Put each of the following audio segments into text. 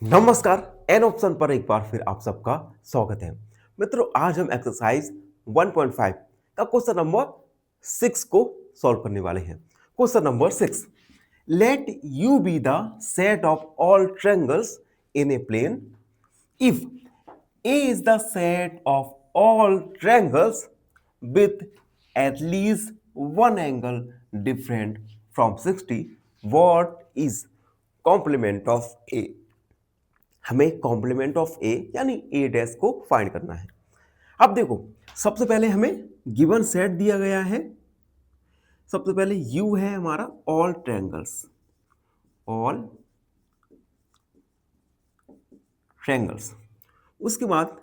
नमस्कार। An option पर एक बार फिर आप सबका स्वागत है। मित्रों, आज हम एक्सरसाइज 1.5 का क्वेश्चन नंबर 6 को सॉल्व करने वाले हैं। Question number 6, let U be the set of all triangles in a plane if A is the set of all triangles with at least one angle different from 60, what is complement of A. हमें complement of ए यानी ए dash को find करना है। अब देखो, सबसे पहले हमें गिवन सेट दिया गया है। सबसे पहले यू है हमारा ऑल ट्रायंगल्स, ऑल ट्रायंगल्स। उसके बाद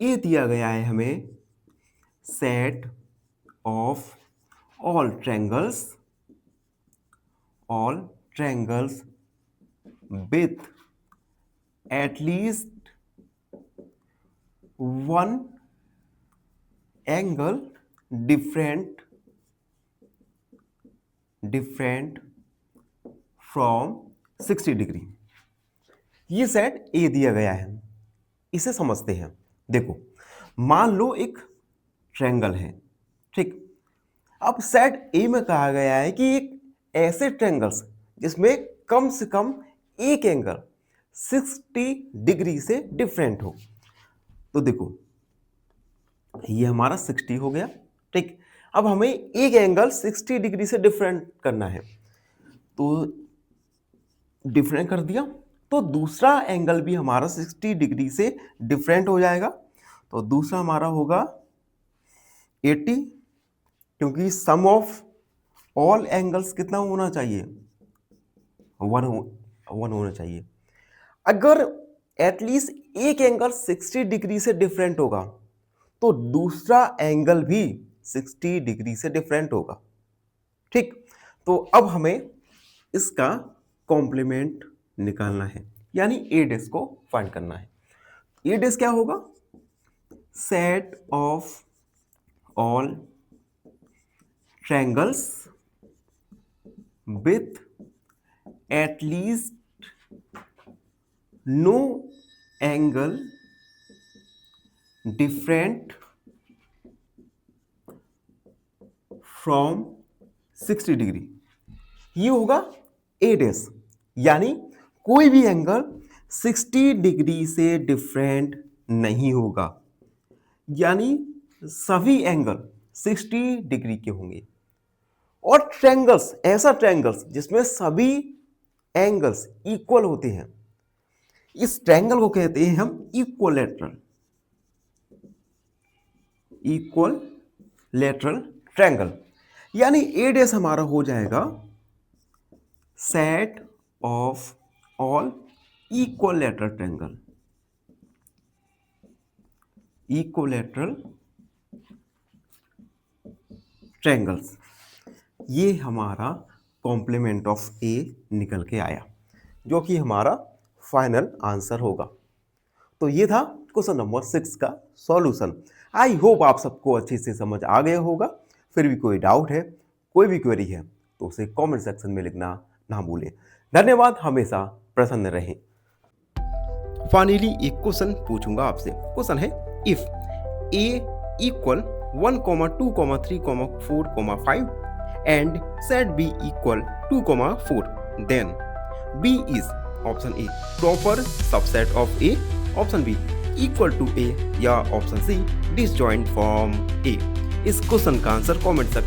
ए दिया गया है हमें set of all triangles, all triangles with at least one angle different from 60 degree. ये सेट ए दिया गया है, इसे समझते हैं। देखो, मान लो एक ट्रायंगल है, ठीक। अब सेट ए में कहा गया है कि एक ऐसे ट्रायंगल्स जिसमें कम से कम एक एंगल 60 डिग्री से डिफरेंट हो। तो देखो, ये हमारा 60 हो गया, ठीक। अब हमें एक एंगल 60 डिग्री से डिफरेंट करना है, तो डिफरेंट कर दिया तो दूसरा एंगल भी हमारा 60 डिग्री से डिफरेंट हो जाएगा। तो दूसरा हमारा होगा 80, क्योंकि सम ऑफ ऑल एंगल्स कितना होना चाहिए, 1 होना चाहिए। अगर एटलीस्ट एक एंगल 60 डिग्री से डिफरेंट होगा तो दूसरा एंगल भी 60 डिग्री से डिफरेंट होगा, ठीक। तो अब हमें इसका कॉम्प्लीमेंट निकालना है, यानी ए डैश को फाइंड करना है। ए डैश क्या होगा, set of all triangles with at least no angle different from 60 degree. ये होगा ए डैश, यानी कोई भी एंगल 60 डिग्री से डिफरेंट नहीं होगा, यानी सभी एंगल 60 डिग्री के होंगे। और ट्रायंगल्स, ऐसा ट्रायंगल्स जिसमें सभी एंगल्स इक्वल होते हैं, इस ट्रायंगल को कहते हैं हम इक्वलेटरल, इक्वलेटरल ट्रायंगल। यानी ए डैश हमारा हो जाएगा set of all equilateral triangle, equilateral triangles. ये हमारा कॉम्प्लीमेंट ऑफ ए निकल के आया, जो कि हमारा फाइनल आंसर होगा। तो ये था क्वेश्चन नंबर 6 का सॉल्यूशन। आई होप आप सबको अच्छे से समझ आ गया होगा। फिर भी कोई डाउट है, कोई भी क्वेरी है, तो उसे कमेंट सेक्शन में लिखना ना भूलें। धन्यवाद, हमेशा प्रसन्न रहें। फाइनली एक क्वेश्चन पूछूंगा आपसे। क्वेश्चन है, if A equal 1, 2, 3, 4, 5 and set B equal 2, 4, then B is option A proper subset of A, option B equal to A, या option C disjoint from A. इस क्वेश्चन का आंसर कमेंट सेक्शन